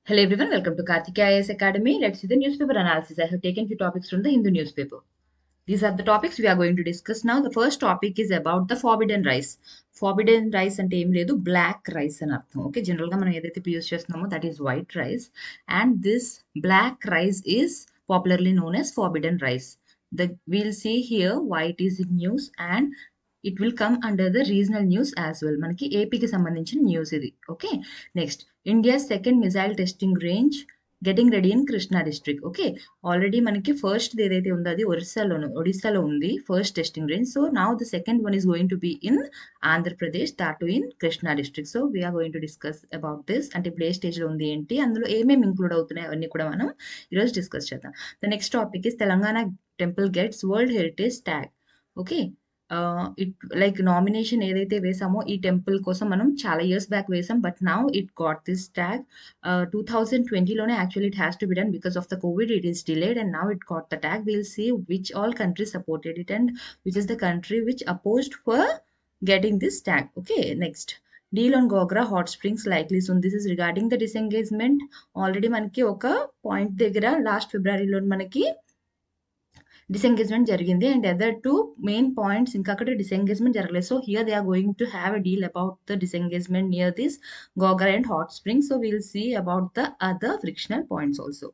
Hello everyone, welcome to Karthik IAS Academy. Let's see the newspaper analysis. I have taken few topics from the Hindu newspaper. These are the topics we are going to discuss now. The first topic is about the forbidden rice. Forbidden rice అంటే ఏం లేదు, black rice అని అర్థం. Okay, జనరల్గా మనం ఏదైతే use చేస్తున్నామో that is white rice, and this black rice is popularly known as forbidden rice. We'll see here why it is in news, and it will come under the regional news as well. మనకి ఏపీకి సంబంధించిన news ఇది. Okay, next India second missile testing range getting ready in Krishna district. Okay, already మనకి first ఏదైతే ఉందో అది ఒడిస్సాలో ఉంది first testing range. So now the second one is going to be in Andhra Pradesh, that in Krishna district. So we are going to discuss about this. అంటే ఇప్పుడు ఏ స్టేజ్లో ఉంది ఏంటి, అందులో ఏమేమి ఇంక్లూడ్ అవుతున్నాయి అవన్నీ కూడా మనం ఈరోజు డిస్కస్ చేద్దాం. The next topic is Telangana temple gets world heritage tag. Okay, it like nomination ఏదైతే వేసామో ఈ టెంపుల్ కోసం మనం చాలా ఇయర్స్ బ్యాక్ వేసాం, but now it got this tag. 2020లోనే actually it has to be done because of the covid it is delayed, and now it got the tag. Will see which all countries supported it and which is the country which opposed for getting this tag. Okay, next deal on Gogra hot springs likely soon. This is regarding the disengagement. Already మనకి ఒక point దగ్గర last ఫిబ్రవరిలో మనకి disengagement జరిగింది, and other two main points ఇంకా అక్కడ disengagement జరగలేదు. So here they are going to have a deal about the disengagement near this Gogra and hot spring. So will see about the other frictional points also.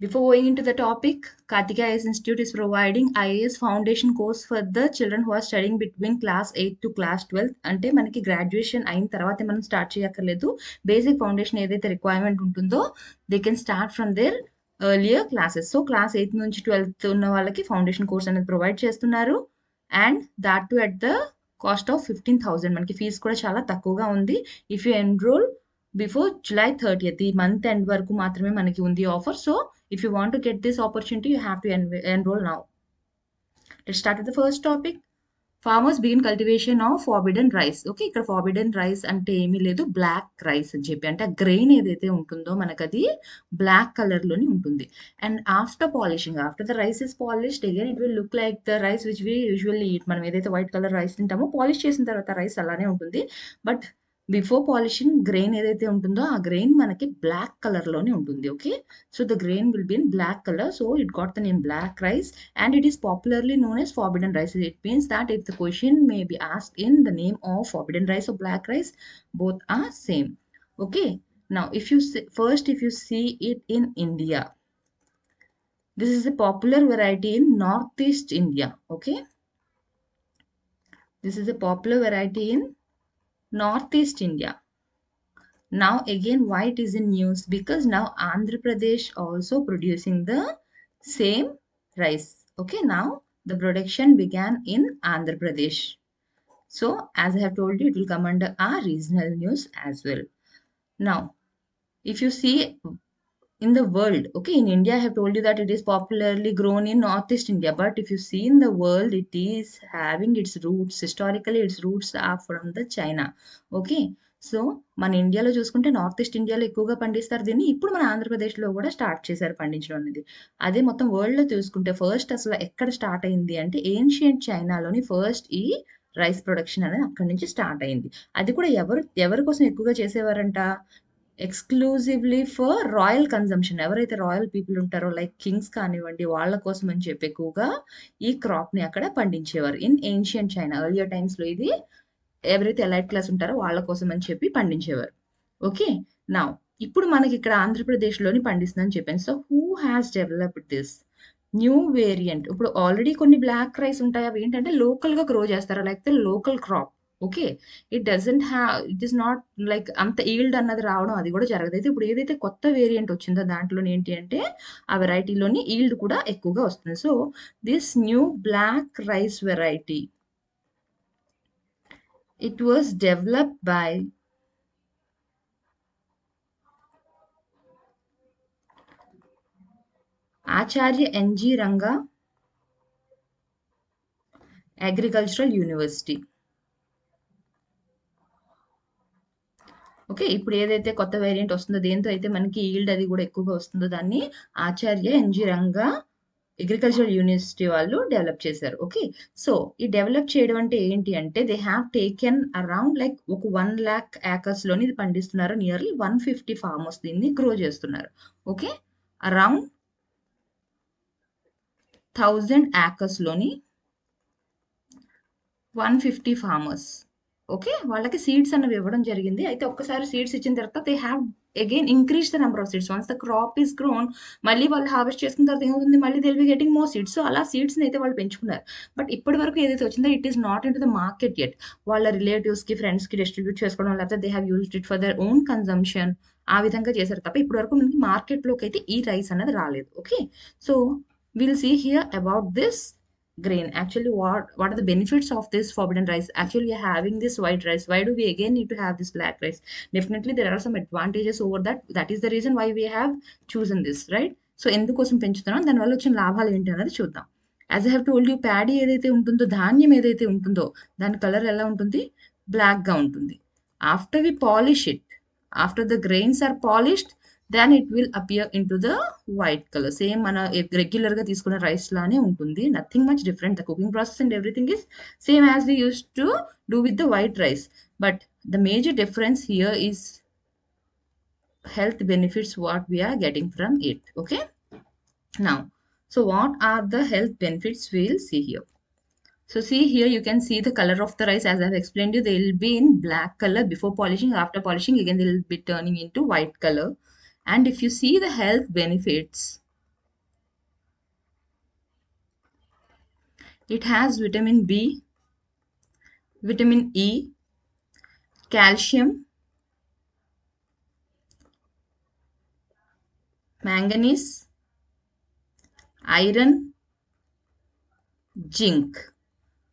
Before going into the topic, Karthik IAS Institute is providing IAS foundation course for the children who are studying between class 8 to class 12. అంటే మనకి graduation అయిన తర్వాతే మనం start చేయక్కర్లేదు. Basic foundation ఏదైతే requirement ఉంటుందో they can start from there earlier classes. So class 8 నుంచి 12th ఉన్న వాళ్ళకి ఫౌండేషన్ కోర్స్ అనేది ప్రొవైడ్ చేస్తున్నారు, and that too at the cost of 15,000. మనకి ఫీజు కూడా చాలా తక్కువగా ఉంది. If you enrol before July 30th, ఈ మంత్ ఎండ్ వరకు మాత్రమే మనకి ఉంది offer. So if you want to get this opportunity, you have to enroll now. Let's start with the first topic. Farmers begin cultivation of forbidden rice. Okay, ఇక్కడ forbidden rice అంటే ఏమీ లేదు, black rice అని చెప్పి, అంటే ఆ grain ఏదైతే ఉంటుందో మనకు అది బ్లాక్ కలర్లోని ఉంటుంది. And after polishing, after the rice is polished again it will look like the rice which we usually eat. మనం ఏదైతే వైట్ కలర్ రైస్ తింటామో పాలిష్ చేసిన తర్వాత రైస్ అలానే ఉంటుంది, బట్ బిఫోర్ పాలిషింగ్ గ్రెయిన్ ఏదైతే ఉంటుందో ఆ గ్రెయిన్ మనకి బ్లాక్ కలర్లోనే ఉంటుంది. Okay, so the grain will be in black colour, so it got the name black rice, and it is popularly known as forbidden rice. It means that if the question may be asked in the name of forbidden rice or black rice, both are same. Okay, now if you see it in India, this is a popular variety in northeast India. Okay, this is a popular variety in northeast India. Now again, why it is in news? Because now Andhra Pradesh also producing the same rice. Okay, now the production began in Andhra Pradesh. So as I have told you, it will come under our regional news as well. Now if you see in the world, okay, in India I have told you that it is popularly grown in northeast India, but if you see in the world, it is having its roots, historically its roots are from the China. Okay, so మన ఇండియాలో చూసుకుంటే north east ఇండియాలో ఎక్కువగా పండిస్తారు దీన్ని. ఇప్పుడు మన ఆంధ్రప్రదేశ్లో కూడా స్టార్ట్ చేశారు పండించడం అనేది. అదే మొత్తం వరల్డ్లో చూసుకుంటే ఫస్ట్ అసలు ఎక్కడ స్టార్ట్ అయింది అంటే ఏన్షియంట్ చైనాలోని ఫస్ట్ ఈ రైస్ ప్రొడక్షన్ అనేది అక్కడి నుంచి స్టార్ట్ అయింది. అది కూడా ఎవరి కోసం ఎక్కువగా చేసేవారంట, ఎక్స్క్లూజివ్లీ ఫర్ రాయల్ కన్జంప్షన్. ఎవరైతే రాయల్ పీపుల్ ఉంటారో లైక్ కింగ్స్ కానివ్వండి, వాళ్ళ కోసం అని చెప్పి ఎక్కువగా ఈ క్రాప్ని అక్కడ పండించేవారు ఇన్ ఏన్షియంట్ చైనా. ఎర్లియర్ టైమ్స్లో ఇది ఎవరైతే ఎలైట్ క్లాస్ ఉంటారో వాళ్ళ కోసం అని చెప్పి పండించేవారు. ఓకే, నా ఇప్పుడు మనకి ఇక్కడ ఆంధ్రప్రదేశ్లోని పండిస్తుందని చెప్పాను. So who has developed this new variant? ఇప్పుడు ఆల్రెడీ కొన్ని బ్లాక్ రైస్ ఉంటాయి, అవి ఏంటంటే లోకల్గా గ్రో చేస్తారు, like the local crop. Okay, it is not like అంత ఈల్డ్ అన్నది రావడం అది కూడా జరగదు. అయితే ఇప్పుడు ఏదైతే కొత్త వేరియంట్ వచ్చిందో దాంట్లో ఏంటి అంటే ఆ వెరైటీలోని ఈల్డ్ కూడా ఎక్కువగా వస్తుంది. So this new black rice variety, it was developed by Acharya N.G. Ranga Agricultural University. Okay, ఇప్పుడు ఏదైతే కొత్త వేరియంట్ వస్తుందో దేంతో అయితే మనకి ఈల్డ్ అది కూడా ఎక్కువగా వస్తుందో దాన్ని ఆచార్య ఎన్జి రంగా అగ్రికల్చరల్ యూనివర్సిటీ వాళ్ళు డెవలప్ చేశారు. ఓకే. సో, ఈ డెవలప్ చేయడం అంటే ఏంటి అంటే they have taken around like ఒక 1,00,000 ఏకర్స్‌లోని ఇది పండిస్తున్నారు. నియర్లీ 150 ఫార్మర్స్ దీన్ని గ్రో చేస్తున్నారు. ఓకే. Around 1000 ఏకర్స్‌లోని 150 farmers. ఓకే. వాళ్ళకి సీడ్స్ అన్నవి ఇవ్వడం జరిగింది. అయితే ఒక్కసారి సీడ్స్ ఇచ్చిన తర్వాత they have again increase the number of seeds. Once the crop is grown మళ్ళీ వాళ్ళు హార్వెస్ట్ చేసుకున్న తర్వాత ఏమవుతుంది? మళ్ళీ they will be getting more seeds. So, అలా సీడ్స్‌ని అయితే వాళ్ళు పెంచుకున్నారు. బట్ ఇప్పటి వరకు ఏదైతే వచ్చిందో it is not into the market yet. వాళ్ళ రిలేటివ్స్‌కి, ఫ్రెండ్స్‌కి డిస్ట్రిబ్యూట్ చేసుకోవడం లేకపోతే they have used it for their own consumption ఆ విధంగా చేశారు తప్ప ఇప్పటి వరకు మనకి మార్కెట్‌లోకైతే ఈ రైస్ అనేది రాలేదు. Okay. So, will see here about this grain. Actually, what are the benefits of this forbidden rice? Actually, we are having this white rice. Why do we again need to have this black rice? Definitely there are some advantages over that. That is the reason why we have chosen this, right? So ఎందుకోసం పెంచుతున్నాం దానివల్ల వచ్చిన లాభాలు ఏంటి అనేది చూద్దాం. As I have told you paddy ఏదైతే ఉంటుందో ధాన్యం ఏదైతే ఉంటుందో దాని కలర్ ఎలా ఉంటుంది? బ్లాక్‌గా ఉంటుంది. After we polish it, after the grains are polished then it will appear into the white color. Same మన రెగ్యులర్ గా తీసుకున్న రైస్ లానే ఉంటుంది. Nothing much different. The cooking process and everything is same as we used to do with the white rice. But the major difference here is health benefits what we are getting from it. Okay. Now, so what are the health benefits we'll see here? So see here, you can see the color of the rice as I've explained you. They will be in black color before polishing. After polishing, again they will be turning into white color. And if you see the health benefits, it has vitamin B, vitamin E, calcium, manganese, iron, zinc.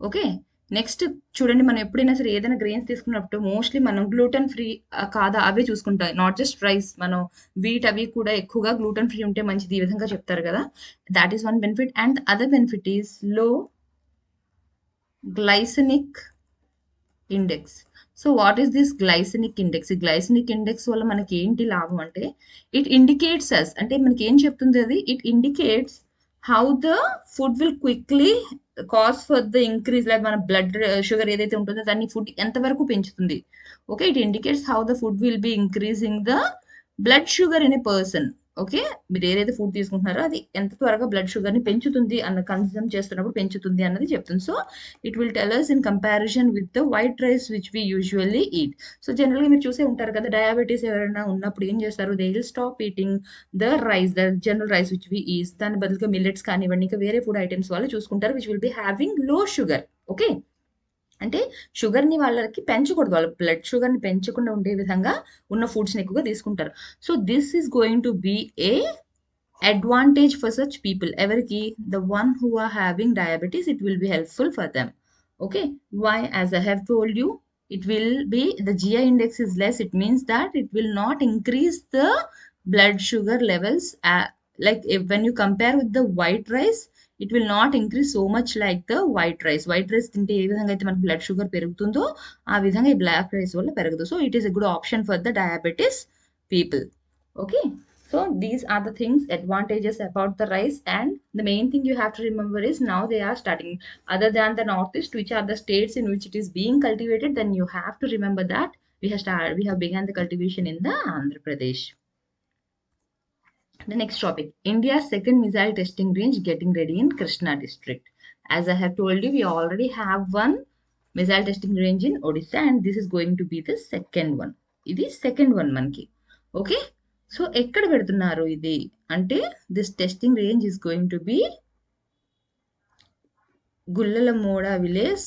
Okay. Next చూడండి మనం ఎప్పుడైనా సరే ఏదైనా grains తీసుకున్నప్పుడు mostly మనం gluten free కాదా అవే చూసుకుంటాం. Not just rice మనం వీట్ అవి కూడా ఎక్కువగా గ్లూటెన్ ఫ్రీ ఉంటే మంచిది ఈ విధంగా చెప్తారు కదా! That is one benefit. And other benefit is low glycemic index. So what is this glycemic index? ఈ గ్లైసెమిక్ ఇండెక్స్ వల్ల మనకి ఏంటి లాభం అంటే ఇట్ ఇండికేట్స్ అస్ అంటే మనకి ఏం చెప్తుంది అది? It indicates how the food will quickly cause for the increase like మన బ్లడ్ షుగర్ ఏదైతే ఉంటుందో దాన్ని ఫుడ్ ఎంతవరకు పెంచుతుంది. Okay. It indicates how the food will be increasing the blood sugar in a person. Okay. మీరు ఏదైతే food తీసుకుంటున్నారో అది ఎంత త్వరగా బ్లడ్ షుగర్‌ని పెంచుతుంది అన్న కన్జ్యూమ్ చేస్తున్నప్పుడు పెంచుతుంది అన్నది చెప్తుంది. So it will tell us in comparison with the white rice which we usually eat. So జనరల్‌గా మీరు చూసే ఉంటారు కదా! డయాబెటిస్ ఎవరైనా ఉన్నప్పుడు ఏం చేస్తారు? They will stop eating the rice, the general rice which we eat. దాని బదులుగా మిల్లెట్స్ కానివ్వండి, ఇంకా వేరే ఫుడ్ ఐటెమ్స్ వాళ్ళు చూసుకుంటారు విచ్ విల్ బి హావింగ్ లో షుగర్. ఓకే. అంటే షుగర్‌ని వాళ్ళకి పెంచకూడదు. వాళ్ళ బ్లడ్ షుగర్‌ని పెంచకుండా ఉండే విధంగా ఉన్న ఫుడ్స్‌ని ఎక్కువగా తీసుకుంటారు. So this is going to B A advantage for such people. Everki the one who are having diabetes, it will be helpful for them. Okay. Why? As I have told you, it will be the GI index is less. It means that it will not increase the blood sugar levels. Like when you compare with the white rice, it will not increase so much like the white rice. White rice తింటే ఏ విధంగా అయితే మనకి blood sugar పెరుగుతుందో ఆ విధంగా ఈ black rice వల్ల పెరగదు. So it is a good option for the diabetes people. Okay. So these are the things, advantages about the rice. And the main thing you have to remember is now they are starting other than the northeast, which are the states in which it is being cultivated. Then you have to remember that we have begun the cultivation in the Andhra Pradesh. The next topic, India's second missile testing range getting ready in Krishna district. As I have told you, we already have one missile testing range in Odisha and this is going to be the second one. It is second one manki. Okay. So ఎక్కడ పెడుతున్నారు ఇది అంటే this testing range is going to be Gullalamoda village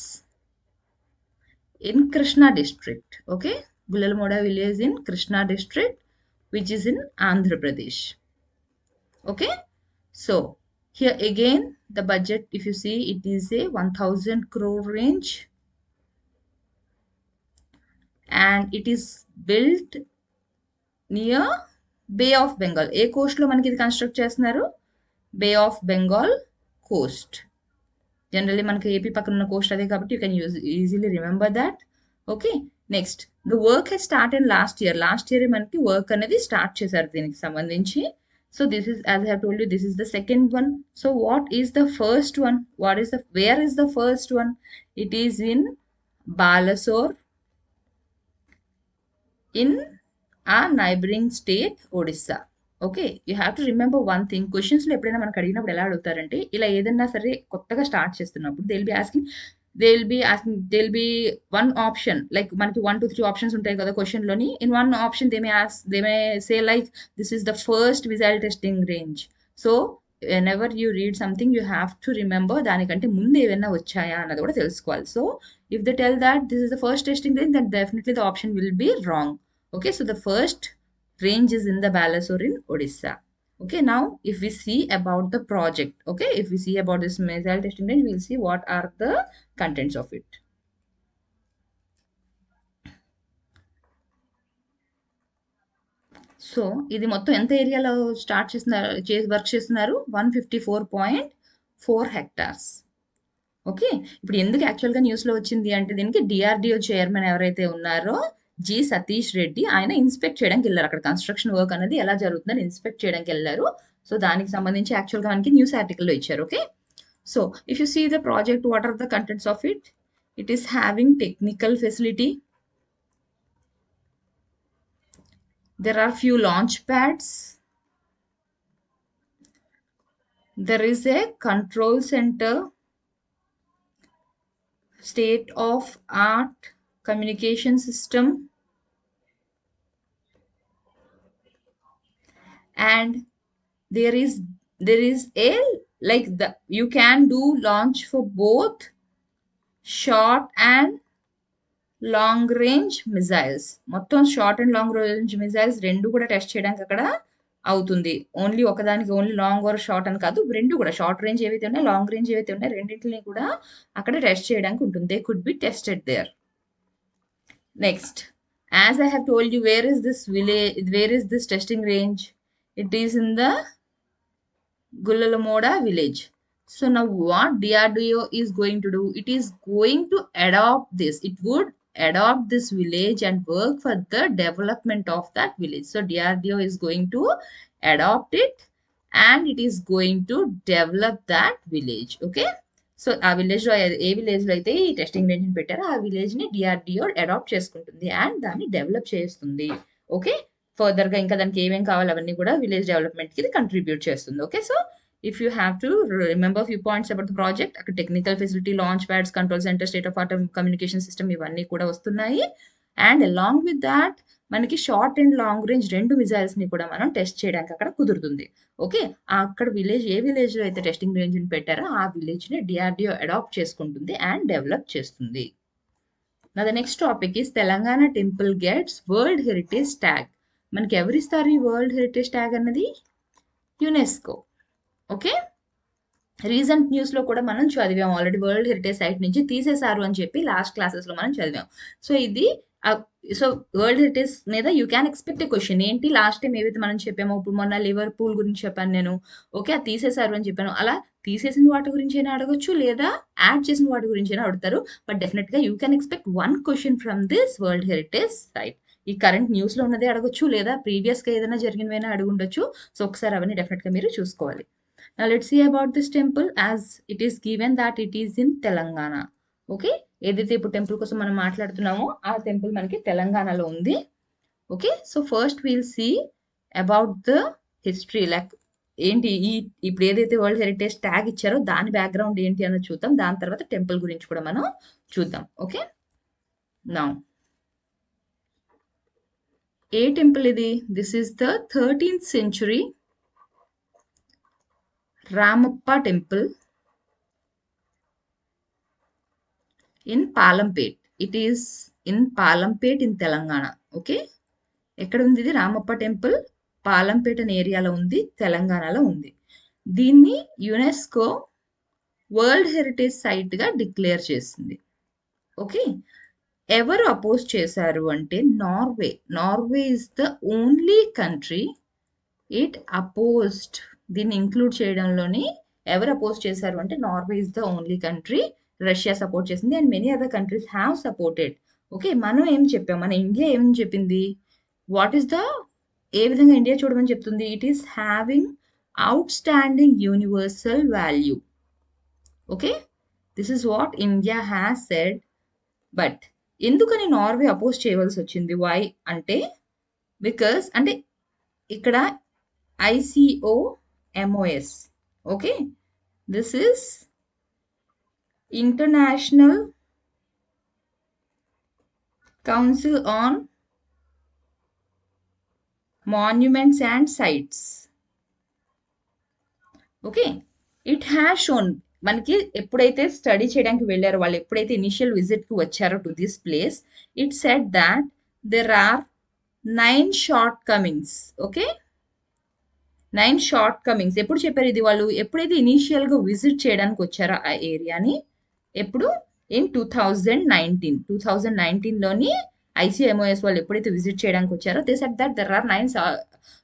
in Krishna district. Okay. Gullalamoda village in Krishna district which is in Andhra Pradesh. Okay. So here again the budget if you see it is a 1000 crore range and it is built near Bay of Bengal. ఏ కోస్ట్లో మనకి ఇది construct చేస్తున్నారు? Bay of Bengal coast. Generally మనకి AP పక్కన ఉన్న Coast అదే కాబట్టి you can easily remember that. Okay. Next the work has start in last year. Last year మనకి వర్క్ అనేది స్టార్ట్ చేశారు దీనికి సంబంధించి. So this is, as I have told you, this is the second one. So what is the first one? Where is the first one? It is in Balasore, in a neighboring state, Odisha. Okay, you have to remember one thing. క్వశ్చన్స్లో ఎప్పుడైనా మనకు అడిగినప్పుడు ఎలా అడుగుతారంటే, ఇలా ఏదన్నా సరే కొత్తగా start చేస్తున్నప్పుడు they will be one option, like మనకి 1 to 3 ఆప్షన్స్ ఉంటాయి కదా క్వశ్చన్లోని. In one option they may say like this is the first missile testing range. So whenever you read something you have to remember దానికంటే ముందు ఏమైనా వచ్చాయా అన్నది కూడా తెలుసుకోవాలి. సో if they tell that this is the first testing range, then definitely the option will be wrong. Okay, so the first range is in the Balasore in Odisha. Okay, now if we see about the project, okay, if we see about this missile testing range, we'll see what are the contents of it. So ఇది మొత్తం ఎంత ఏరియాలో work చేస్తున్నారు? 154.4 hectares. Okay, ఇప్పుడు ఎందుకు యాక్చువల్గా న్యూస్లో వచ్చింది అంటే, దీనికి డిఆర్డిఓ చైర్మన్ ఎవరైతే ఉన్నారో జి సతీష్ రెడ్డి, ఆయన ఇన్స్పెక్ట్ చేయడానికి వెళ్ళారు. అక్కడ కన్స్ట్రక్షన్ వర్క్ అనేది ఎలా జరుగుతుందని ఇన్స్పెక్ట్ చేయడానికి వెళ్ళారు. సో దానికి సంబంధించి యాక్చువల్గా మనకి న్యూస్ ఆర్టికల్లో ఇచ్చారు. Okay, so if you see the project, what are the contents of it? It is having technical facility. There are few launch pads. There is a control center, state of art communication system, and there is a, like, you can do launch for both short and long range missiles. మొత్తం short and long range missiles రెండు కూడా test చేయడానికి అక్కడ అవుతుంది. Only ఒకదానికి only long are short అని కాదు, రెండు కూడా షార్ట్ రేంజ్ ఏవైతే ఉన్నాయి, లాంగ్ రేంజ్ ఏవైతే ఉన్నాయి, రెండింటిని కూడా అక్కడ టెస్ట్ చేయడానికి ఉంటుంది. They could be tested there. Next, as I have told you, where is this testing range? It is in the Gullalamoda village. So now what DRDO is going to do? It is going to adopt this. It would adopt this village and work for the development of that village. So DRDO is going to adopt it and it is going to develop that village. Okay, so ఆ విలేజ్లో ఏ విలేజ్లో అయితే ఈ testing రేంజ్ని పెట్టారో ఆ విలేజ్ని DRDO adapt చేసుకుంటుంది and దాన్ని develop చేస్తుంది. ఓకే, ఫర్దర్గా ఇంకా దానికి ఏమేమి కావాలి అవన్నీ కూడా విలేజ్ డెవలప్మెంట్కి ఇది కంట్రిబ్యూట్ చేస్తుంది. Okay, so if you have to remember few points about the project, అక్కడ technical facility, launch pads, control centre, state of art communication system ఇవన్నీ కూడా వస్తున్నాయి. అండ్ అలాంగ్ విత్ దాట్ మనకి షార్ట్ అండ్ లాంగ్ రేంజ్ రెండు మిజైల్స్ని కూడా మనం test చేయడానికి అక్కడ కుదురుతుంది. ఓకే, అక్కడ ఏ విలేజ్లో అయితే టెస్టింగ్ రేంజ్ని పెట్టారో ఆ విలేజ్ని డిఆర్డిఓ అడాప్ట్ చేసుకుంటుంది అండ్ డెవలప్ చేస్తుంది. నా the next topic is Telangana temple gets world heritage tag. మనకి ఎవరిస్తారు ఈ వరల్డ్ హెరిటేజ్ ట్యాగ్ అన్నది? యునెస్కో. ఓకే, రీసెంట్ న్యూస్లో కూడా మనం చదివాం ఆల్రెడీ, వరల్డ్ హెరిటేజ్ సైట్ నుంచి తీసేశారు అని చెప్పి లాస్ట్ క్లాసెస్లో మనం చదివాం. సో ఇది వరల్డ్ హెరిటేజ్ మీద you can expect A question. ఏంటి లాస్ట్ టైం ఏవైతే మనం చెప్పామో, ఇప్పుడు మొన్న లివర్పూల్ గురించి చెప్పాను నేను. ఓకే, అది తీసేశారు అని చెప్పాను. అలా తీసేసిన వాటి గురించి అయినా అడగొచ్చు, లేదా యాడ్ చేసిన వాటి గురించి అయినా అడుగుతారు. బట్ డెఫినెట్గా you can expect one question from this world heritage site. ఈ కరెంట్ న్యూస్లో ఉన్నదే అడగొచ్చు, లేదా ప్రీవియస్గా ఏదైనా జరిగినవైనా అడుగుండొచ్చు. సో ఒకసారి అవన్నీ డెఫినెట్గా మీరు చూసుకోవాలి. Now let's see about this temple, as it is given that it is in Telangana. Okay, ఏదైతే ఇప్పుడు టెంపుల్ కోసం మనం మాట్లాడుతున్నామో ఆ టెంపుల్ మనకి తెలంగాణలో ఉంది. Okay, so first we'll see about the history, like ఏంటి ఇప్పుడు ఏదైతే వరల్డ్ హెరిటేజ్ ట్యాగ్ ఇచ్చారో దాని బ్యాక్గ్రౌండ్ ఏంటి అన్నది చూద్దాం. దాని తర్వాత టెంపుల్ గురించి కూడా మనం చూద్దాం. ఓకే, నౌ ఏ టెంపుల్ ఇది? This is the 13th century Ramappa temple in Palampet. It is in Palampet in Telangana. Okay, ఎక్కడ ఉంది ఇది? రామప్ప టెంపుల్ పాలంపేట అనే ఏరియాలో ఉంది, తెలంగాణలో ఉంది. దీన్ని యునెస్కో వరల్డ్ హెరిటేజ్ సైట్గా డిక్లేర్ చేసింది. ఓకే, ఎవరు అపోజ్ చేశారు అంటే Norway. Norway is the only country it opposed. దీన్ని ఇంక్లూడ్ చేయడంలోని ఎవరు అపోజ్ చేశారు అంటే Norway is the only country. Russia support చేసింది and many other countries have supported. Okay, మనం ఏం చెప్పాం? మన ఇండియా ఏం చెప్పింది? వాట్ ఈస్ ద ఏ విధంగా ఇండియా చూడమని చెప్తుంది? It is having outstanding universal value. Okay, this is what India has said. But ఎందుకని నార్వే అపోజ్ చేయవలసి వచ్చింది? వై అంటే బికాస్ అంటే ఇక్కడ ICOMOS, okay, this is international council on monuments and sites. Okay, it has shown, మనకి ఎప్పుడైతే study చేయడానికి వెళ్ళారో వాళ్ళు, ఎప్పుడైతే ఇనిషియల్ విజిట్కి వచ్చారో to this place, it said that there are 9 shortcomings. Okay, 9 shortcomings. ఎప్పుడు చెప్పారు ఇది? వాళ్ళు ఎప్పుడైతే ఇనీషియల్గా విజిట్ చేయడానికి వచ్చారో ఆ ఏరియాని, ఎప్పుడు? ఇన్ 2019లోని ICOMOS వాళ్ళు ఎప్పుడైతే విజిట్ చేయడానికి వచ్చారో, they said that there are 9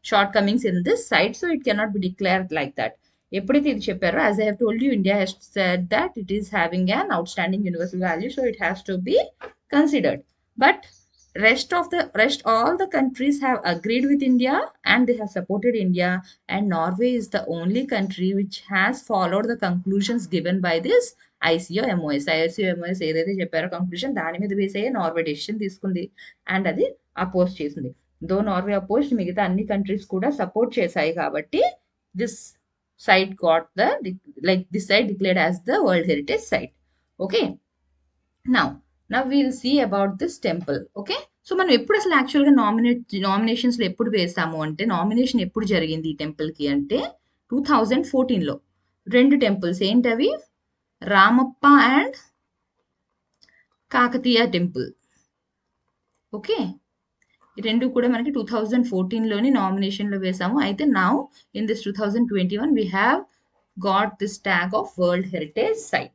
shortcomings in this site, so it cannot be declared like that. ఎప్పుడైతే ఇది చెప్పారో, as I have told you, India has said that it is having an outstanding universal value, so it has to be considered. But all the countries have agreed with India and they have supported India, and Norway is the only country which has followed the conclusions given by this ICOMOS. ICOMOS ఏదైతే చెప్పారో conclusion, దాని మీద base అయ్యే Norway decision తీసుకుంది and అది oppose చేసింది. దో Norway oppose, మిగతా అన్ని కంట్రీస్ కూడా సపోర్ట్ చేశాయి కాబట్టి this site got the this site declared as the world heritage site. Okay, now we'll see about this temple. Okay, సో మనం ఎప్పుడు అసలు యాక్చువల్గా నామినేషన్స్లో ఎప్పుడు వేసాము అంటే, నామినేషన్ ఎప్పుడు జరిగింది ఈ టెంపుల్కి అంటే 2014లో. 2 టెంపుల్స్ ఏంటవి? Ramappa and Kakatiya temple. Okay, ఈ రెండు కూడా మనకి 2014లోని నామినేషన్లో వేసాము. అయితే now in this 2021 we have got this tag of World Heritage Site.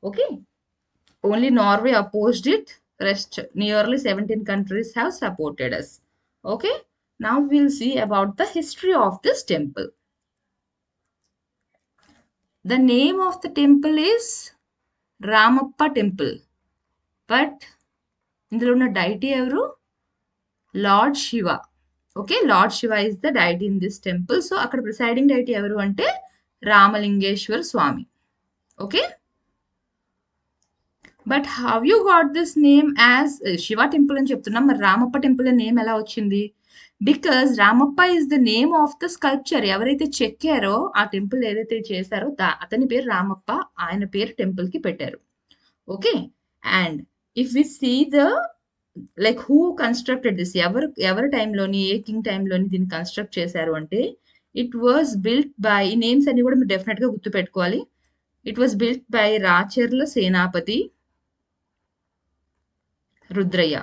Okay, only Norway opposed it. Rest nearly 17 countries have supported us. Okay, now we'll see about the history of this temple. The name of the temple is Ramappa Temple, but ఇందులో ఉన్న deity ఎవరు? Lord Shiva. Okay, Lord Shiva is the deity in this temple. So అక్కడ presiding deity ఎవరు అంటే రామలింగేశ్వర స్వామి. Okay, but have you got this name as Shiva temple అని చెప్తున్నాం, మరి Ramappa temple name ఎలా వచ్చింది? Because Ramappa is the name of the sculpture. ఎవరైతే చెక్కారో ఆ టెంపుల్ ఏదైతే చేశారో అతని పేరు రామప్ప, ఆయన పేరు టెంపుల్కి పెట్టారు. Okay, and if we see the who constructed this, ఎవరి టైంలోని, ఏ కింగ్ టైంలోని దీన్ని కన్స్ట్రక్ట్ చేశారు అంటే, ఇట్ వాజ్ బిల్ట్ బై, ఈ నేమ్స్ అన్ని కూడా మీరు డెఫినెట్గా గుర్తుపెట్టుకోవాలి. It was built by Racherla Senapati Rudraya.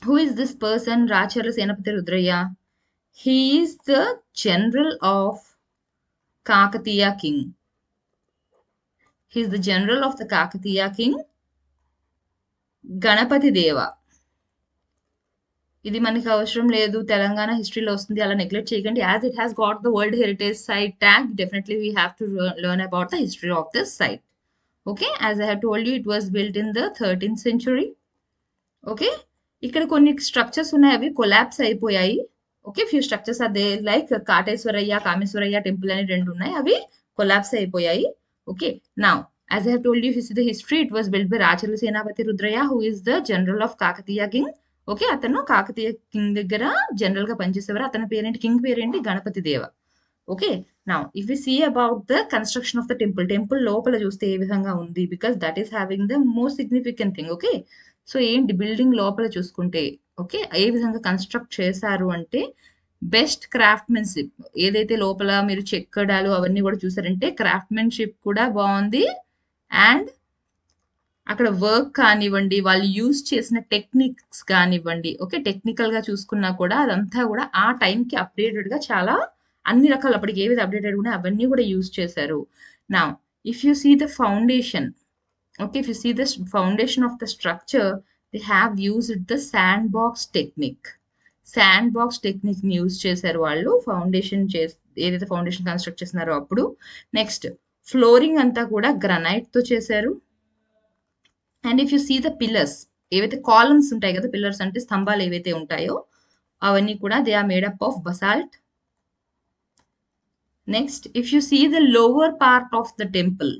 Who is this person, Racharla Senapati Rudraya? He is the general of Kakatiya king. He is the general of the Kakatiya king, Ganapati Deva. ఇది మనకి అవసరం లేదు, తెలంగాణ హిస్టరీలో వస్తుంది, అలా నెగ్లెక్ట్ చేయకండి. As it has got the world heritage site tag, definitely we have to learn about the history of this site. Okay, as I have told you, it was built in the 13th century. Okay, ఇక్కడ కొన్ని structures ఉన్నాయి, అవి collapse అయిపోయాయి. Okay, few structures అదే like Kateshwarayya, Kameshwarayya temple అని 2 ఉన్నాయి, అవి collapse అయిపోయాయి. Okay, now as I have told you, the history, it was built by Racherla Senapati Rudrayya, who is the general of Kakatiya king. Okay, అతను కాకతీయ కింగ్ దగ్గర జనరల్ గా పనిచేసేవారు. అతని పేరేంటి, కింగ్ పేరేంటి? Ganapati Deva. Okay, now if you see about the construction of the temple లోపల చూస్తే ఏ విధంగా ఉంది, because that is having the most significant thing. Okay, so ఏంటి బిల్డింగ్ లోపల చూసుకుంటే, ఓకే, ఏ విధంగా కన్స్ట్రక్ట్ చేశారు అంటే, బెస్ట్ క్రాఫ్ట్మెన్షిప్, ఏదైతే లోపల మీరు చెక్కడాలు అవన్నీ కూడా చూసారంటే క్రాఫ్ట్మెన్షిప్ కూడా బాగుంది, అండ్ అక్కడ వర్క్ కానివ్వండి, వాళ్ళు యూజ్ చేసిన టెక్నిక్స్ కానివ్వండి, ఓకే, టెక్నికల్గా చూసుకున్నా కూడా అదంతా కూడా ఆ టైంకి అప్డేటెడ్గా చాలా అన్ని రకాలు, అప్పటికి ఏవి అప్డేటెడ్ కూడా అవన్నీ కూడా యూజ్ చేశారు. నా if you see the foundation, okay, if you see the foundation of the structure, they have used the sandbox technique. Sandbox technique ని యూజ్ చేశారు వాళ్ళు ఫౌండేషన్ ఏదైతే ఫౌండేషన్ కన్స్ట్రక్ట్ చేస్తున్నారో అప్పుడు. నెక్స్ట్ ఫ్లోరింగ్ అంతా కూడా గ్రనైట్ తో చేశారు. And if you see the pillars, ఏవైతే కాలమ్స్ ఉంటాయి కదా, పిల్లర్స్ అంటే స్తంభాలు ఏవైతే ఉంటాయో, అవన్నీ కూడా they are made up of basalt. Next if you see the lower part of the temple,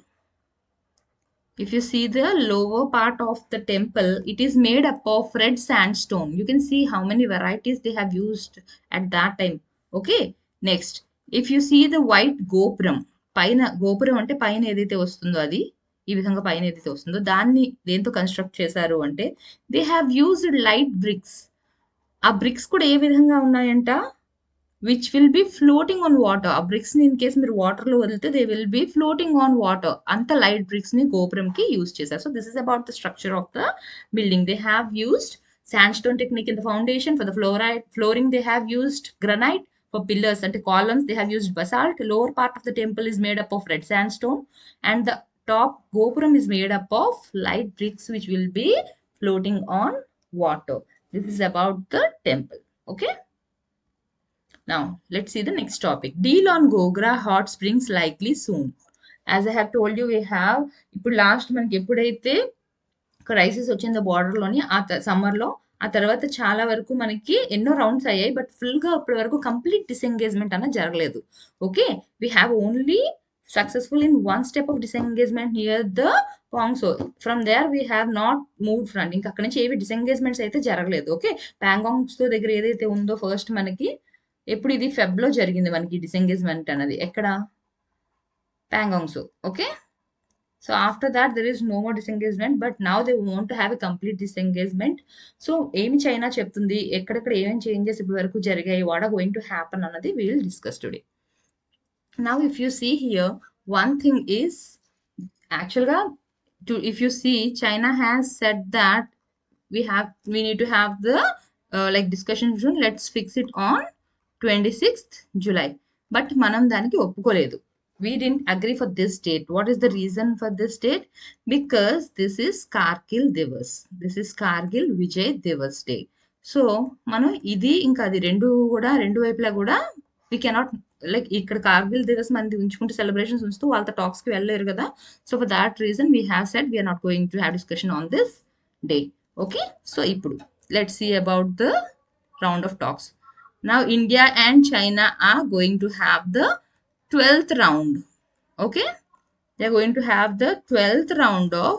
if you see the lower part of the temple, it is made up of red sandstone. You can see how many varieties they have used at that time. Okay, next if you see the white gopuram, పైన గోపురం అంటే పైన ఏదైతే వస్తుందో అది ఈ విధంగా పైన ఏదైతే వస్తుందో దాన్ని దేంతో కన్స్ట్రక్ట్ చేశారు అంటే they have used light bricks. ఆ బ్రిక్స్ కూడా ఏ విధంగా ఉన్నాయంట, which will be floating on water. ఆ బ్రిక్స్ ని ఇన్ కేస్ మీరు వాటర్ లో వదిలితే they will B floating on water. అంత లైట్ బ్రిక్స్ ని గోపురం కి యూజ్ చేశారు. So this is about the structure of the building. They have used sandstone technique in the foundation. For the flooring they have used granite. For pillars and columns they have used basalt. Lower part of the temple is made up of red sandstone and the top gopuram is made up of light bricks which will be floating on water. This is about the temple. Okay, now let's see the next topic. Deal on Gogra hot springs likely soon. As I have told you, we have ఇప్పుడు last మనకి ఎప్పుడైతే crisis వచ్చిందో border లోని ఆ summer లో, ఆ తర్వాత చాలా వరకు మనకి ఎన్నో రౌండ్స్ అయ్యాయి, బట్ ఫుల్ గా ఇప్పటి వరకు కంప్లీట్ డిసెంగేజ్మెంట్ అన్న జరగలేదు. Okay, we have only successful in one step of disengagement near the Pangso. From there we have not move front. ఇంకా అక్కడ నుంచి ఏవి డిసెంగేజ్మెంట్స్ అయితే జరగలేదు. ఓకే, ప్యాంగాంగ్స్ దగ్గర ఏదైతే ఉందో ఫస్ట్ మనకి ఎప్పుడు ఇది ఫెబ్ లో జరిగింది మనకి డిసెంగేజ్మెంట్ అన్నది ఎక్కడ, Pangong Tso. Okay, so after that there is no more disengagement, but now they want to have a complete disengagement. So ఏమి చైనా చెప్తుంది, ఎక్కడెక్కడ ఏమేమి చేంజెస్ ఇప్పటి వరకు జరిగాయి, what are going to happen అన్నది we will discuss today. Now if you see here one thing is యాక్చువల్గా if you see China has said that we need to have the like discussion soon, let's fix it on 26th July. But మనం దానికి ఒప్పుకోలేదు. We didn't agree for this date. What is the reason for this date? Because this is Kargil Divas. This is Kargil Vijay Divas Day. So మనం ఇది ఇంకా అది రెండు వైపులా కూడా we cannot, లైక్ ఇక్కడ కార్గిల్ దివస్ మనది ఉంచుకుంటే సెలబ్రేషన్స్ ఉంచుతూ వాళ్ళతో టాక్స్ కి వెళ్ళలేరు కదా. So for that reason we have said we're not going to have discussion on this day. Okay, so ఇప్పుడు let's see about the round of talks. Now India and China are going to have the 12th round. Okay, they are going to have the 12th round of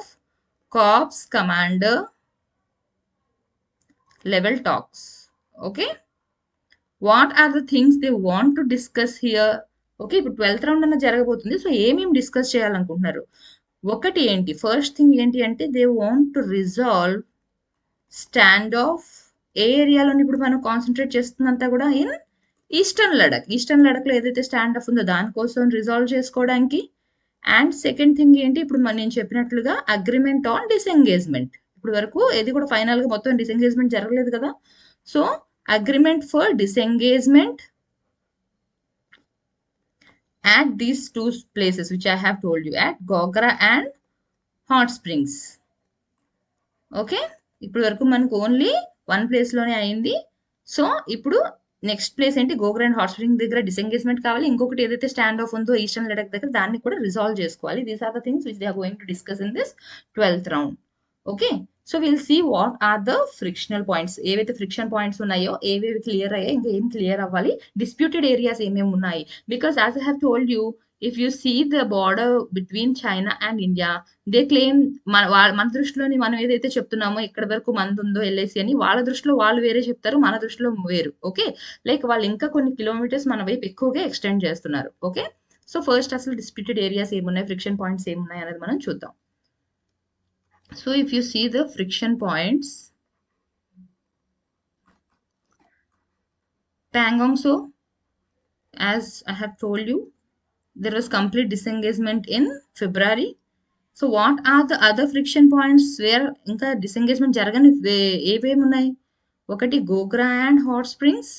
Corps Commander level talks. Okay, what are the things they want to discuss here? Okay, ఇప్పుడు 12th round అన్న జరగబోతుంది. So ఏమేమి discuss చేయాలనుకుంటున్నారు? ఒకటి ఏంటి, first thing ఏంటి అంటే they want to resolve stand off. ఏ ఏరియాలోని ఇప్పుడు మనం కాన్సన్ట్రేట్ చేస్తుందంతా కూడా ఇన్ ఈస్టర్న్ లడక్. ఈస్టర్న్ లడక్లో ఏదైతే స్టాండ్ ఆఫ్ ఉందో దానికోసం రిజాల్వ్ చేసుకోవడానికి. అండ్ సెకండ్ థింగ్ ఏంటి, ఇప్పుడు నేను చెప్పినట్లుగా అగ్రిమెంట్ ఆన్ డిసెంగేజ్మెంట్. ఇప్పుడు వరకు ఏది కూడా ఫైనల్గా మొత్తం డిసెంగేజ్మెంట్ జరగలేదు కదా. So agreement for disengagement at these two places which I have told you, at Gogra and Hot Springs. Okay, ఇప్పుడు వరకు మనకు ఓన్లీ వన్ ప్లేస్ లోనే అయింది. సో ఇప్పుడు నెక్స్ట్ ప్లేస్ ఏంటి, గోగ్రా అండ్ హాట్ స్ప్రింగ్ దగ్గర డిసెంగేజ్మెంట్ కావాలి. ఇంకొకటి ఏదైతే స్టాండ్ ఆఫ్ ఉందో ఈస్టర్న్ లడక్ దగ్గర దాన్ని కూడా రిజాల్వ్ చేసుకోవాలి. These are the things which they are going to discuss in this 12th round. Okay, so will see what are the frictional points. ఏవైతే ఫ్రిక్షన్ పాయింట్స్ ఉన్నాయో ఏవేవి క్లియర్ అయ్యాయి, ఇంకా ఏం క్లియర్ అవ్వాలి, డిస్ప్యూటెడ్ ఏరియాస్ ఏమేమి ఉన్నాయి. Because as I have told you, if you see the border between China and India, they claim మన దృష్టిలోని మనం ఏదైతే చెప్తున్నామో ఇక్కడ వరకు మనది ఉందో ఎల్ఐసి అని, వాళ్ళ దృష్టిలో వాళ్ళు వేరే చెప్తారు, మన దృష్టిలో వేరు. ఓకే, లైక్ వాళ్ళు ఇంకా కొన్ని కిలోమీటర్స్ మన వైపు ఎక్కువగా ఎక్స్టెండ్ చేస్తున్నారు. ఓకే, సో ఫస్ట్ అసలు డిస్ప్యూటెడ్ ఏరియాస్ ఏమున్నాయి, ఫ్రిక్షన్ పాయింట్స్ ఏమున్నాయి అనేది మనం చూద్దాం. So if you see the friction points, Pangongso, as I have told you, there was complete disengagement in February. So what are the other friction points where ఇంకా disengagement జరగని ఏవేమి ఉన్నాయి? ఒకటి Gogra and Hot Springs,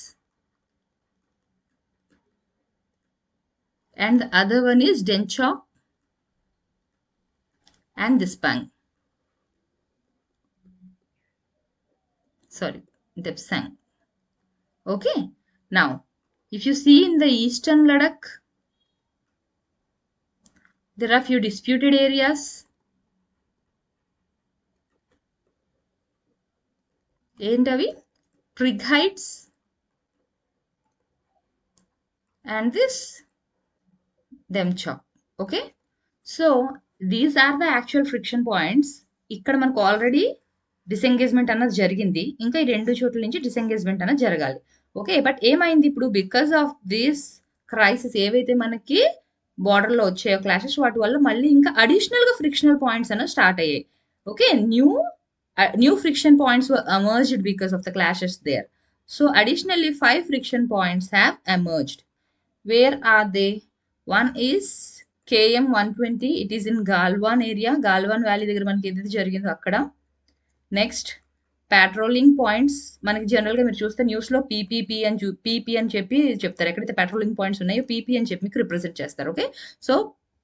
and the other one is Denchok and Dispang. Sorry, Depsang. Okay, now if you see in the eastern Ladakh, there are few disputed areas. ఏంటవి? Trig Heights and this Demchok. Okay, so these are the actual friction points. ఇక్కడ మనకు already disengagement అన్నది జరిగింది, ఇంకా ఈ రెండు చోట్ల నుంచి డిసెంగేజ్మెంట్ అన్నది జరగాలి. ఓకే, బట్ ఏమైంది ఇప్పుడు బికాస్ ఆఫ్ దిస్ క్రైసిస్ ఏవైతే మనకి border లో వచ్చాయో క్లాషెస్, వాటి వల్ల మళ్ళీ ఇంకా అడిషనల్ గా ఫ్రిక్షనల్ పాయింట్స్ అనేవి స్టార్ట్ అయ్యాయి. Okay, new friction points were emerged because of the clashes there. So additionally 5 friction points have emerged. Where are they? One is KM 120. It is in Galwan area. Galwan Valley దగ్గర మనకి ఏదైతే జరిగిందో అక్కడ. Next patrolling points మనకి జనరల్గా మీరు చూస్తే న్యూస్లో పీపీపీ అని చెప్పి చెప్తారు. ఎక్కడైతే పెట్రోలింగ్ పాయింట్స్ ఉన్నాయో పీపీ అని చెప్పి మీకు రిప్రజెంట్ చేస్తారు. Okay, so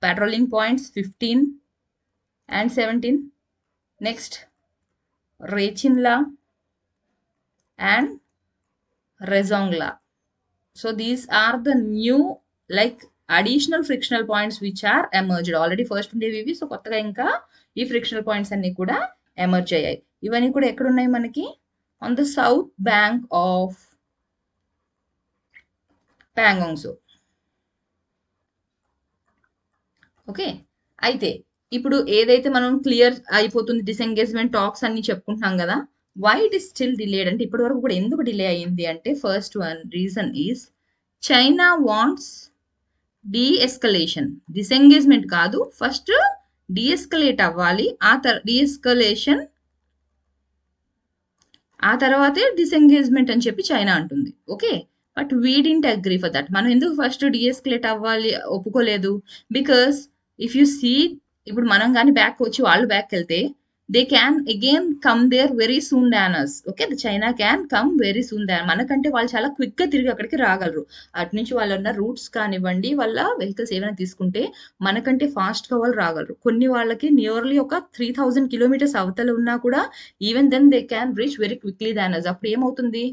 patrolling points 15 and 17. Next Rechin La and Rezongla. So these are the new like additional frictional points which are emerged. Already first ఉండేవి, సో కొత్తగా ఇంకా ఈ ఫ్రిక్షనల్ పాయింట్స్ అన్ని కూడా ఎమర్జ్ అయ్యాయి. ఇవన్నీ కూడా ఎక్కడ ఉన్నాయి మనకి? On the south bank of Pangong so. Okay, అయితే ఇప్పుడు ఏదైతే మనం క్లియర్ అయిపోతుంది డిసెంగేజ్మెంట్ టాక్స్ అన్ని చెప్పుకుంటున్నాం కదా, why it is still delayed అంటే ఇప్పటి వరకు కూడా ఎందుకు డిలే అయ్యింది అంటే, first one reason is China wants de-escalation. Disengagement కాదు, ఫస్ట్ డీఎస్కలేట్ అవ్వాలి, డీఎస్కలేషన్ ఆ తర్వాతే డిసెంగేజ్మెంట్ అని చెప్పి చైనా అంటుంది. Okay, but we didn't agree for that. మనం ఎందుకు ఫస్ట్ డీఎస్కలేట్ అవ్వాలి ఒప్పుకోలేదు? బికాస్ ఇఫ్ యూ సీ, ఇప్పుడు మనం కానీ బ్యాక్ వచ్చి వాళ్ళు బ్యాక్ వెళ్తే they can again come there very soon than us. Okay, the China can come very soon than, మనకంటే వాళ్ళు చాలా క్విక్గా తిరిగి అక్కడికి రాగలరు. అటు నుంచి వాళ్ళు ఉన్న రూట్స్ కానివ్వండి, వాళ్ళ వెహికల్స్ ఏమైనా తీసుకుంటే మనకంటే ఫాస్ట్గా వాళ్ళు రాగలరు. కొన్ని వాళ్ళకి నియర్లీ ఒక 3000 కిలోమీటర్స్ అవతల ఉన్నా కూడా even then they can reach very quickly than us. అప్పుడు ఏమవుతుంది,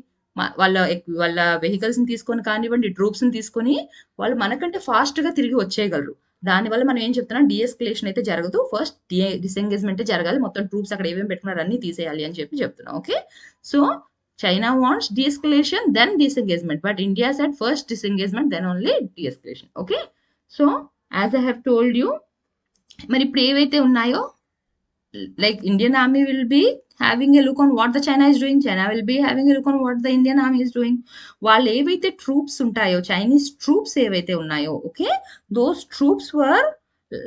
వాళ్ళ వెహికల్స్ని తీసుకొని కానివ్వండి, ట్రూప్స్ని తీసుకొని వాళ్ళు మనకంటే ఫాస్ట్గా తిరిగి వచ్చేయగలరు. దానివల్ల మనం ఏం చెప్తున్నాం, డీఎస్కలేషన్ అయితే జరగదు, ఫస్ట్ డిసెంగేజ్మెంట్ జరగాలి, మొత్తం ట్రూప్స్ అక్కడ ఏమేమి పెట్టుకున్నారు అన్ని తీసేయాలి అని చెప్పి చెప్తున్నాం. Okay, so China wants de-escalation then disengagement, but India said first disengagement then only de-escalation. Okay, so as I have told you, మరి ఇప్పుడు ఏవైతే ఉన్నాయో like Indian army will be having a look on what the China is doing, China will be having a look on what the Indian army is doing. వాళ్ళు ఏవైతే troops ఉంటాయో, Chinese troops ఏవైతే ఉన్నాయో, okay, those troops were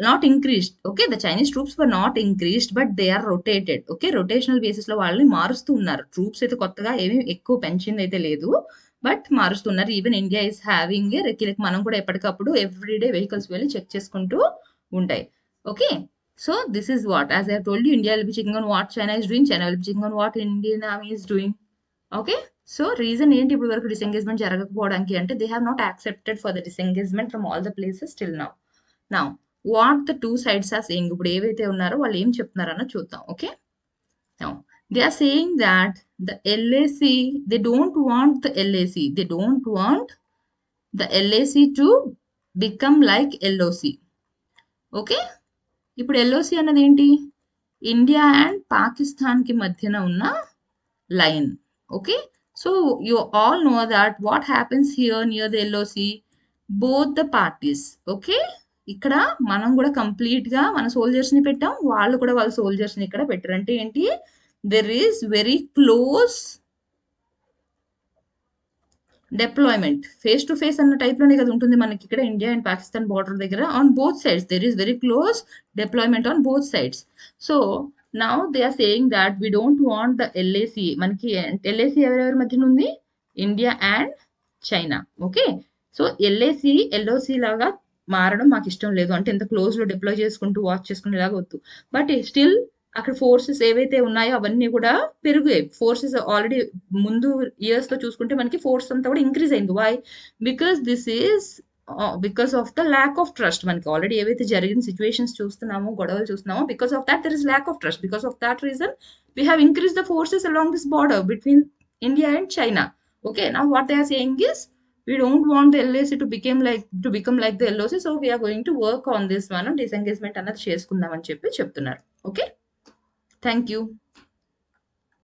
not increased. Okay, the Chinese troops were not increased but they are rotated. Okay, rotational basis లో వాళ్ళని మారుస్తూ ఉన్నారు. Troops అయితే కొత్తగా ఏమీ ఎక్కువ పెంచింది అయితే లేదు, బట్ మారుస్తున్నారు. Even India is having a recce, మనం కూడా ఎప్పటికప్పుడు ఎవ్రీడే వెహికల్స్ వెళ్ళి చెక్ చేసుకుంటూ ఉంటాయి. Okay, so this is what, as I have told you, India will be checking on what China is doing, China will be checking on what Indian army is doing. Okay, so reason ఏంటి ఇప్పుడు వరకు disengagement జరగకపోవడానికి అంటే, they have not accepted for the disengagement from all the places till now. Now what the two sides are saying, ఇప్పుడు ఏవైతే ఉన్నారో వాళ్ళు ఏం చెప్తున్నారన్న చూద్దాం. Okay, now they are saying that the LAC, they don't want the LAC, they don't want the LAC to become like LOC. Okay, ఇప్పుడు LOC అన్నది ఏంటి, India and పాకిస్తాన్కి మధ్యన ఉన్న line. Okay, so you all know that what happens here near the LOC, both the parties. Okay, ఇక్కడ మనం కూడా కంప్లీట్గా మన సోల్జర్స్ని పెట్టాం, వాళ్ళు కూడా వాళ్ళ సోల్జర్స్ని ఇక్కడ పెట్టారు. అంటే ఏంటి, there is very close deployment, face to face అన్న టైప్లోనే కదా ఉంటుంది మనకి ఇక్కడ ఇండియా అండ్ పాకిస్తాన్ బార్డర్ దగ్గర. On both sides there is very close deployment on both sides. So now they are saying that we don't want the LAC. మనకి LAC ఎవరెవరి మధ్యన ఉంది, India and China. Okay, so LOC లాగా మారడం మాకు ఇష్టం లేదు, అంటే ఎంత క్లోజ్లో డిప్లాయ్ చేసుకుంటూ వాచ్ చేసుకునేలాగా వద్దు. బట్ స్టిల్ అక్కడ ఫోర్సెస్ ఏవైతే ఉన్నాయో అవన్నీ కూడా పెరిగాయి. ఫోర్సెస్ ఆల్రెడీ ముందు ఇయర్స్ లో చూసుకుంటే మనకి ఫోర్స్ అంతా కూడా ఇంక్రీజ్ అయింది. Why? Because this is because of the lack of trust. మనకి ఆల్రెడీ ఏవైతే జరిగిన సిచ్యువేషన్స్ చూస్తున్నామో, గొడవలు చూస్తున్నామో, because of that there is lack of trust. Because of that reason we have increase the forces along this border between India and China. Okay, now what they are saying is we don't want the LAC to become like the LOC, so we are going to work on this one, disengagement అన్నది చేసుకుందాం అని చెప్పి చెప్తున్నారు. Okay, thank you.